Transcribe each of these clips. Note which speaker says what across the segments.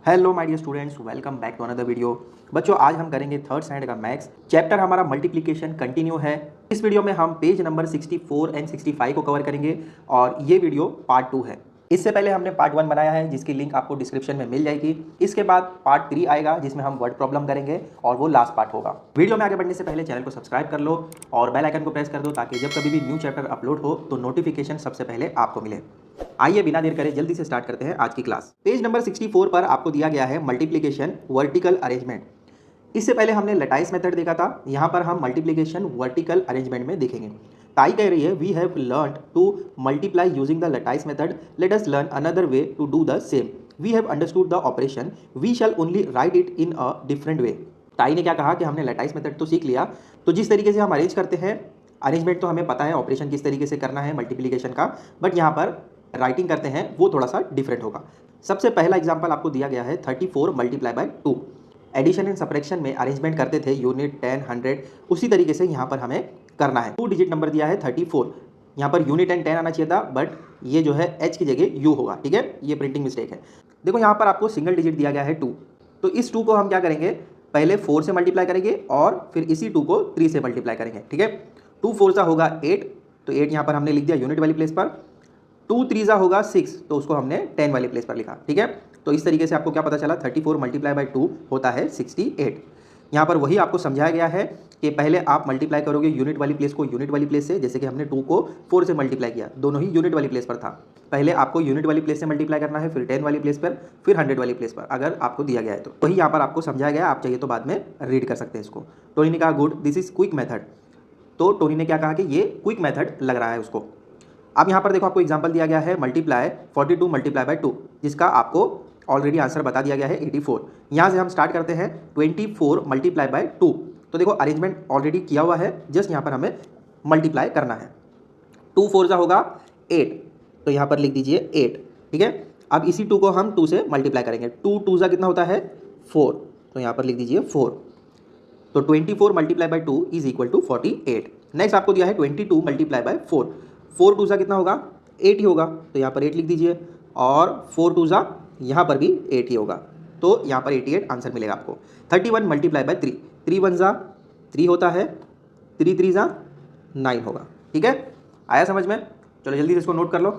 Speaker 1: Hello my dear students, welcome back to another video. बच्चों, आज हम करेंगे थर्ड स्टैंडर्ड का मैथ्स चैप्टर। हमारा मल्टीप्लिकेशन कंटिन्यू है। इस वीडियो में हम पेज नंबर 64 एंड 65 को कवर करेंगे और ये वीडियो पार्ट 2 है। इससे पहले हमने पार्ट 1 बनाया है जिसकी लिंक आपको डिस्क्रिप्शन में मिल जाएगी। इसके बाद पार्ट 3 आएगा जिसमें हम वर्ड प्रॉब्लम करेंगे और वो लास्ट पार्ट होगा। वीडियो में आगे बढ़ने से पहले चैनल को सब्सक्राइब कर लो और बेल आइकन को प्रेस कर दो ताकि जब कभी भी न्यू चैप्टर अपलोड हो तो नोटिफिकेशन सबसे पहले आपको मिले। आइए बिना देर करे जल्दी से स्टार्ट करते हैं आज की क्लास। पेज नंबर 64 पर आपको दिया गया है मल्टीप्लिकेशन वर्टिकल अरेंजमेंट। इससे पहले हमने लटाइस मेथड देखा था, यहाँ पर हम मल्टीप्लिकेशन वर्टिकल अरेंजमेंट में देखेंगे। ताई कह रही है we have learn to multiply using the lattice method, let us learn another way to do the same. We have understood the operation, we shall only write it in a different way. ताई ने क्या कहा कि हमने lattice method तो सीख लिया, तो जिस तरीके से हम अरेंज करते हैं, अरेंजमेंट तो हमें पता है ऑपरेशन किस तरीके से करना है मल्टीप्लिकेशन का, बट यहाँ पर राइटिंग करते हैं वो थोड़ा सा डिफरेंट होगा। सबसे पहला एग्जांपल आपको दिया गया है 34 multiply by 2। Addition and subtraction में अरेंजमेंट करते थे यूनिट 10 100, उसी तरीके से यहाँ पर हमें करना है। 2 डिजिट नंबर दिया है 34, यहाँ पर यूनिट एंड 10 आना चाहिए था, बट ये जो है एच की जगह यू होगा। ठीक है, ये प्रिंटिंग मिस्टेक है। देखो यहाँ पर आपको सिंगल डिजिट दिया गया है 2, तो इस 2 को हम क्या करेंगे, पहले 4 से मल्टीप्लाई करेंगे और फिर इसी 2 को 3 से मल्टीप्लाई करेंगे। ठीक है, 2 4 सा होगा 8, तो 8 यहाँ पर हमने लिख दिया यूनिट वाली प्लेस पर। 2 3 सा होगा 6, तो उसको हमने 10 वाली प्लेस पर लिखा। ठीक है, तो इस तरीके से आपको क्या पता चला, 34 मल्टीप्लाई बाय 2 होता है 68। यहाँ पर वही आपको समझाया गया है कि पहले आप मल्टीप्लाई करोगे यूनिट वाली प्लेस को यूनिट वाली प्लेस से, जैसे कि हमने 2 को 4 से मल्टीप्लाई किया, दोनों ही यूनिट वाली प्लेस पर था। पहले आपको यूनिट वाली प्लेस से मल्टीप्लाई करना है, फिर 10 वाली प्लेस पर, फिर 100 वाली प्लेस पर, अगर आपको दिया गया है तो वही यहाँ पर आपको समझाया गया। आप चाहिए तो बाद में रीड कर सकते हैं इसको। टोनी ने कहा good, this is quick method. तो टोनी ने क्या कहा कि ये क्विक मेथड लग रहा है उसको। अब यहाँ पर देखो आपको एग्जांपल दिया गया है मल्टीप्लाई 42 मल्टीप्लाई बाय 2, जिसका आपको ऑलरेडी आंसर बता दिया गया है 84। यहाँ से हम स्टार्ट करते हैं 24 मल्टीप्लाई बाय 2। तो देखो अरेंजमेंट ऑलरेडी किया हुआ है, जस्ट यहाँ पर हमें मल्टीप्लाई करना है। 2 4 सा होगा 8, तो यहाँ पर लिख दीजिए 8। ठीक है, अब इसी 2 को हम 2 से मल्टीप्लाई करेंगे। 2 2 सा कितना होता है 4, तो यहाँ पर लिख दीजिए 4। तो 24 multiply by 2 is equal to 48। Next आपको दिया है 22 मल्टीप्लाई बाय 4। 4 2 सा कितना होगा 8 ही होगा, तो यहाँ पर 8 लिख दीजिए, और 4 2 सा यहाँ पर भी 8 ही होगा, तो यहाँ पर 88 आंसर मिलेगा आपको। 31 मल्टीप्लाई बाय 3, 3 1 सा 3 होता है, 3 3 सा 9 होगा। ठीक है, आया समझ में? चलो जल्दी से इसको नोट कर लो।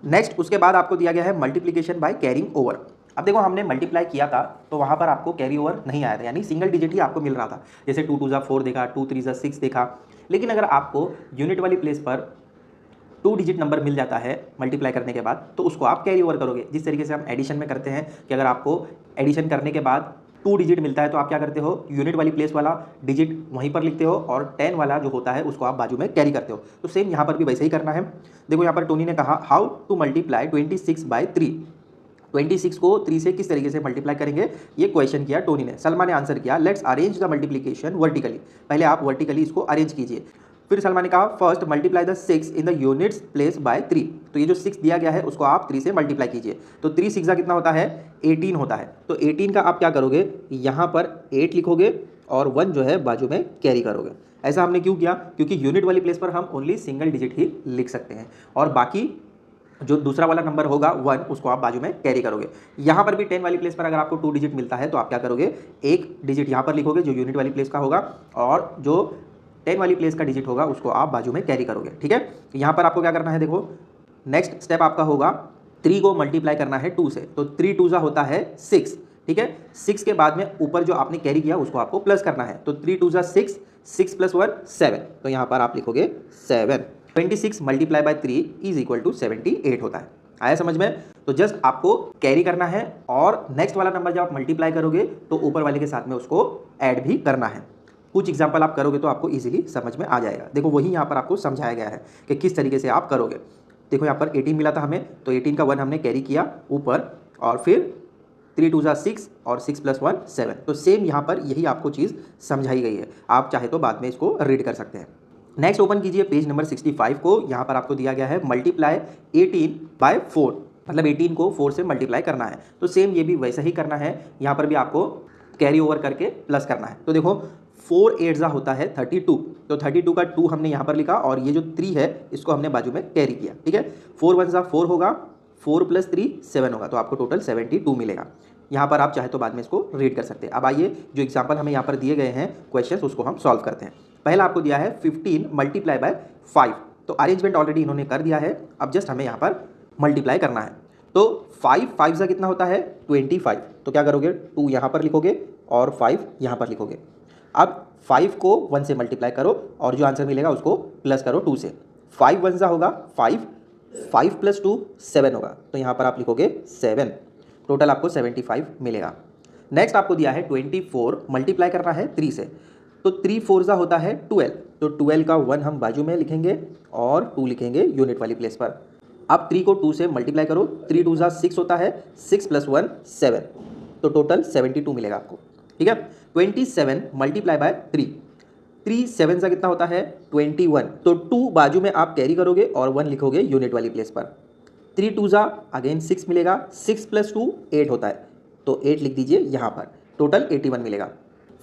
Speaker 1: नेक्स्ट उसके बाद आपको दिया गया है मल्टीप्लिकेशन बाय कैरिंग ओवर। अब देखो हमने मल्टीप्लाई किया था तो वहाँ पर आपको कैरी ओवर नहीं आया था, यानी सिंगल डिजिट ही आपको मिल रहा था। जैसे 2 2 सा 4 देखा, 2 3 सा 6 देखा। लेकिन अगर आपको यूनिट वाली प्लेस पर 2 डिजिट नंबर मिल जाता है मल्टीप्लाई करने के बाद, तो उसको आप कैरी ओवर करोगे। जिस तरीके से हम एडिशन में करते हैं कि अगर आपको एडिशन करने के बाद 2 डिजिट मिलता है तो आप क्या करते हो, यूनिट वाली प्लेस वाला डिजिट वहीं पर लिखते हो और 10 वाला जो होता है उसको आप बाजू में कैरी करते हो। तो सेम यहाँ पर भी वैसे ही करना है। देखो यहाँ पर टोनी ने कहा हाउ टू मल्टीप्लाई 26 बाय 3। 26 को 3 से किस तरीके से मल्टीप्लाई करेंगे, ये क्वेश्चन किया टोनी ने। सलमा ने आंसर किया let's arrange the multiplication vertically. पहले आप वर्टिकली इसको अरेंज कीजिए। फिर सलमा ने कहा first multiply the 6 in the units place by 3। तो ये जो 6 दिया गया है उसको आप 3 से मल्टीप्लाई कीजिए। तो 3 6 कितना होता है 18 होता है। तो 18 का आप क्या करोगे, यहाँ पर 8 लिखोगे और 1 जो है बाजू में कैरी करोगे। ऐसा हमने क्यों किया, क्योंकि यूनिट वाली प्लेस पर हम ओनली सिंगल डिजिट ही लिख सकते हैं और बाकी जो दूसरा वाला नंबर होगा 1 उसको आप बाजू में कैरी करोगे। यहाँ पर भी 10 वाली प्लेस पर अगर आपको 2 डिजिट मिलता है तो आप क्या करोगे, एक डिजिट यहाँ पर लिखोगे जो यूनिट वाली प्लेस का होगा, और जो 10 वाली प्लेस का डिजिट होगा उसको आप बाजू में कैरी करोगे। ठीक है, यहाँ पर आपको क्या करना है, देखो नेक्स्ट स्टेप आपका होगा 3 को मल्टीप्लाई करना है 2 से। तो 3 2 सा होता है 6। ठीक है, 6 के बाद में ऊपर जो आपने कैरी किया उसको आपको प्लस करना है। तो 3 2 सा 6, 6 + 1 7, तो यहाँ पर आप लिखोगे 7। 26 multiply by 3 is equal to 78 होता है। आया समझ में? तो जस्ट आपको कैरी करना है और नेक्स्ट वाला नंबर जब आप मल्टीप्लाई करोगे तो ऊपर वाले के साथ में उसको ऐड भी करना है। कुछ एग्जाम्पल आप करोगे तो आपको इजीली समझ में आ जाएगा। देखो वही यहाँ पर आपको समझाया गया है कि किस तरीके से आप करोगे। देखो यहाँ पर 18 मिला था हमें, तो 18 का 1 हमने कैरी किया ऊपर, और फिर 3 2 सा 6 और 6 + 1 7। तो सेम यहाँ पर यही आपको चीज़ समझाई गई है। आप चाहे तो बाद में इसको रीड कर सकते हैं। नेक्स्ट ओपन कीजिए पेज नंबर 65 को। यहाँ पर आपको दिया गया है मल्टीप्लाई 18 बाय 4, मतलब 18 को 4 से मल्टीप्लाई करना है। तो सेम ये भी वैसा ही करना है, यहाँ पर भी आपको कैरी ओवर करके प्लस करना है। तो देखो 4 8 ज़ा होता है 32, तो 32 का 2 हमने यहाँ पर लिखा और ये जो 3 है इसको हमने बाजू में कैरी किया। ठीक है, 4 1 ज़ा 4 होगा, 4 + 3 7 होगा, तो आपको टोटल 72 मिलेगा। यहाँ पर आप चाहे तो बाद में इसको रीड कर सकते हैं। अब आइए जो एग्जाम्पल हमें यहाँ पर दिए गए हैं क्वेश्चन, उसको हम सॉल्व करते हैं। पहला आपको दिया है 15 मल्टीप्लाई बाय 5, तो अरेंजमेंट ऑलरेडी इन्होंने कर दिया है, अब जस्ट हमें यहाँ पर मल्टीप्लाई करना है। तो 5 से कितना होता है 25, तो क्या करोगे 2 यहाँ पर लिखोगे और 5 यहाँ पर लिखोगे। अब 5 को 1 से मल्टीप्लाई करो और जो आंसर मिलेगा उसको प्लस करो 2 से। 5 1 होगा 5, 5 + 2 7 होगा, तो यहाँ पर आप लिखोगे 7, टोटल आपको 75 मिलेगा। नेक्स्ट आपको दिया है 24 मल्टीप्लाई करना है 3 से, तो 3 4 होता है 12, तो 12 का 1 हम बाजू में लिखेंगे और 2 लिखेंगे यूनिट वाली प्लेस पर। अब 3 को 2 से मल्टीप्लाई करो, 3 2 6 होता है, 6 + 1 7, तो टोटल 72 मिलेगा आपको, ठीक है। 27 मल्टीप्लाई बाय 3, 3 7 से कितना होता है 21, तो 2 बाजू में आप कैरी करोगे और 1 लिखोगे यूनिट वाली प्लेस पर। 3 2 अगेन 6 मिलेगा, 6 + 2 8 होता है, तो 8 लिख दीजिए यहाँ पर, टोटल 81 मिलेगा।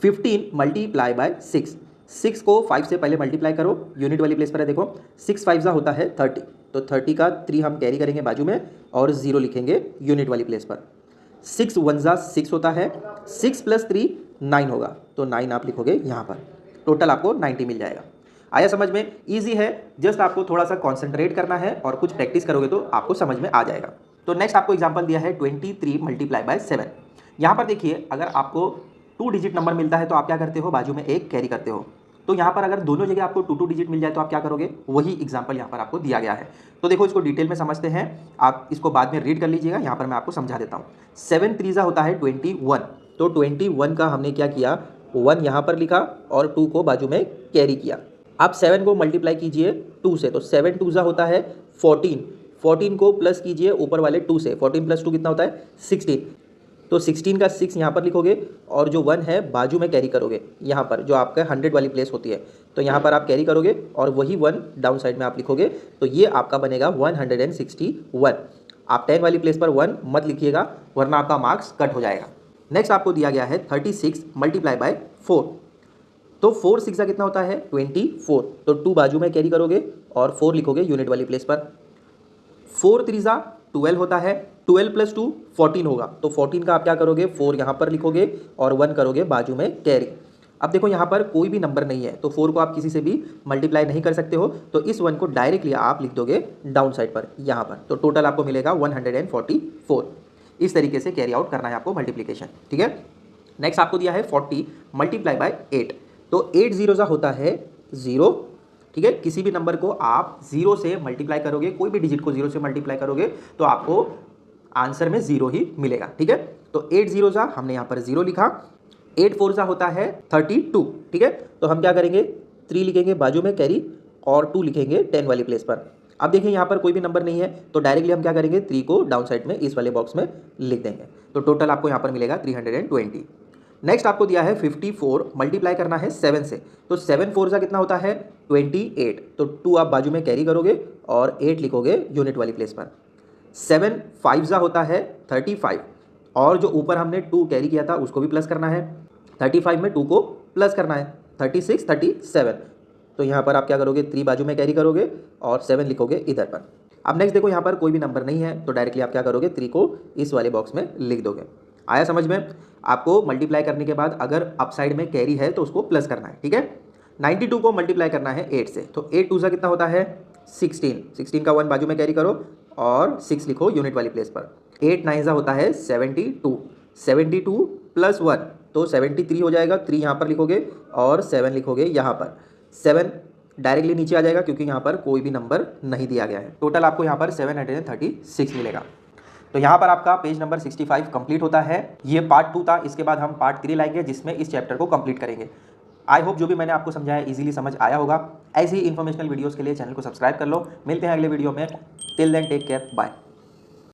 Speaker 1: 15 मल्टीप्लाई बाय 6, 6 को 5 से पहले मल्टीप्लाई करो, यूनिट वाली प्लेस पर है, देखो 6 5 होता है 30, तो 30 का 3 हम कैरी करेंगे बाजू में और 0 लिखेंगे यूनिट वाली प्लेस पर। 6 1 6 होता है, 6 + 3 9 होगा, तो 9 आप लिखोगे यहाँ पर, टोटल आपको 90 मिल जाएगा। आया समझ में? इजी है, जस्ट आपको थोड़ा सा कॉन्सेंट्रेट करना है और कुछ प्रैक्टिस करोगे तो आपको समझ में आ जाएगा। तो नेक्स्ट आपको एग्जांपल दिया है 23 मल्टीप्लाई बाय 7। यहाँ पर देखिए, अगर आपको 2 डिजिट नंबर मिलता है तो आप क्या करते हो, बाजू में एक कैरी करते हो। तो यहाँ पर अगर दोनों जगह आपको 2 डिजिट मिल जाए तो आप क्या करोगे, वही एग्जाम्पल यहाँ पर आपको दिया गया है। तो देखो इसको डिटेल में समझते हैं, आप इसको बाद में रीड कर लीजिएगा, यहाँ पर मैं आपको समझा देता हूँ। 7 3 होता है 21, तो 21 का हमने क्या किया, 1 यहाँ पर लिखा और 2 को बाजू में कैरी किया। आप 7 को मल्टीप्लाई कीजिए 2 से, तो 7 2 होता है 14, 14 को प्लस कीजिए ऊपर वाले 2 से, 14 + 2 कितना होता है 16, तो 16 का 6 यहाँ पर लिखोगे और जो 1 है बाजू में कैरी करोगे, यहाँ पर जो आपका 100 वाली प्लेस होती है, तो यहाँ पर आप कैरी करोगे और वही 1 डाउन साइड में आप लिखोगे, तो ये आपका बनेगा 161। आप 10 वाली प्लेस पर 1 मत लिखिएगा वरना आपका मार्क्स कट हो जाएगा। नेक्स्ट आपको दिया गया है 36 मल्टीप्लाई बाय 4, तो 4 6 कितना होता है 24, तो 2 बाजू में कैरी करोगे और 4 लिखोगे यूनिट वाली प्लेस पर। 4 3 12 होता है, 12 + 2 14 होगा, तो 14 का आप क्या करोगे 4 यहाँ पर लिखोगे और 1 करोगे बाजू में कैरी। अब देखो यहाँ पर कोई भी नंबर नहीं है, तो 4 को आप किसी से भी मल्टीप्लाई नहीं कर सकते हो, तो इस 1 को डायरेक्टली आप लिख दोगे डाउन साइड पर यहाँ पर, तो टोटल आपको मिलेगा 144। इस तरीके से कैरी आउट करना है आपको मल्टीप्लिकेशन, ठीक है। नेक्स्ट आपको दिया है 40 मल्टीप्लाई बाय 8, तो 8 0 होता है 0, ठीक है। किसी भी नंबर को आप 0 से मल्टीप्लाई करोगे, कोई भी डिजिट को 0 से मल्टीप्लाई करोगे तो आपको आंसर में 0 ही मिलेगा, ठीक है। तो 8 0 हमने यहाँ पर 0 लिखा, 8 4 होता है 32, ठीक है। तो हम क्या करेंगे 3 लिखेंगे बाजू में कैरी और 2 लिखेंगे 10 वाली प्लेस पर। अब देखिए यहाँ पर कोई भी नंबर नहीं है, तो डायरेक्टली हम क्या करेंगे 3 को डाउन साइड में इस वाले बॉक्स में लिख देंगे, तो टोटल आपको यहाँ पर मिलेगा 320। नेक्स्ट आपको दिया है 54 मल्टीप्लाई करना है 7 से, तो 7 4 कितना होता है 28, तो 2 आप बाजू में कैरी करोगे और 8 लिखोगे यूनिट वाली प्लेस पर। 7 5 होता है 35, और जो ऊपर हमने 2 कैरी किया था उसको भी प्लस करना है, 35 में 2 को प्लस करना है, 36 37, तो यहाँ पर आप क्या करोगे 3 बाजू में कैरी करोगे और 7 लिखोगे इधर पर। अब नेक्स्ट देखो यहाँ पर कोई भी नंबर नहीं है, तो डायरेक्टली आप क्या करोगे 3 को इस वाले बॉक्स में लिख दोगे। आया समझ में? आपको मल्टीप्लाई करने के बाद अगर अप साइड में कैरी है तो उसको प्लस करना है, ठीक है। 92 को मल्टीप्लाई करना है 8 से, तो 8 2 कितना होता है 16, 16 का 1 बाजू में कैरी करो और 6 लिखो यूनिट वाली प्लेस पर। 8 9 होता है 72, 72 + 1 तो 73 हो जाएगा, 3 यहाँ पर लिखोगे और 7 लिखोगे यहाँ पर। 7 डायरेक्टली नीचे आ जाएगा क्योंकि यहाँ पर कोई भी नंबर नहीं दिया गया है। टोटल आपको यहाँ पर 736 मिलेगा। तो यहाँ पर आपका पेज नंबर 65 कंप्लीट होता है। ये पार्ट 2 था, इसके बाद हम पार्ट 3 लाएंगे जिसमें इस चैप्टर को कंप्लीट करेंगे। आई होप जो भी मैंने आपको समझाया इजीली समझ आया होगा। ऐसी ही इन्फॉर्मेशनल वीडियोस के लिए चैनल को सब्सक्राइब कर लो। मिलते हैं अगले वीडियो में। Till then take care, bye.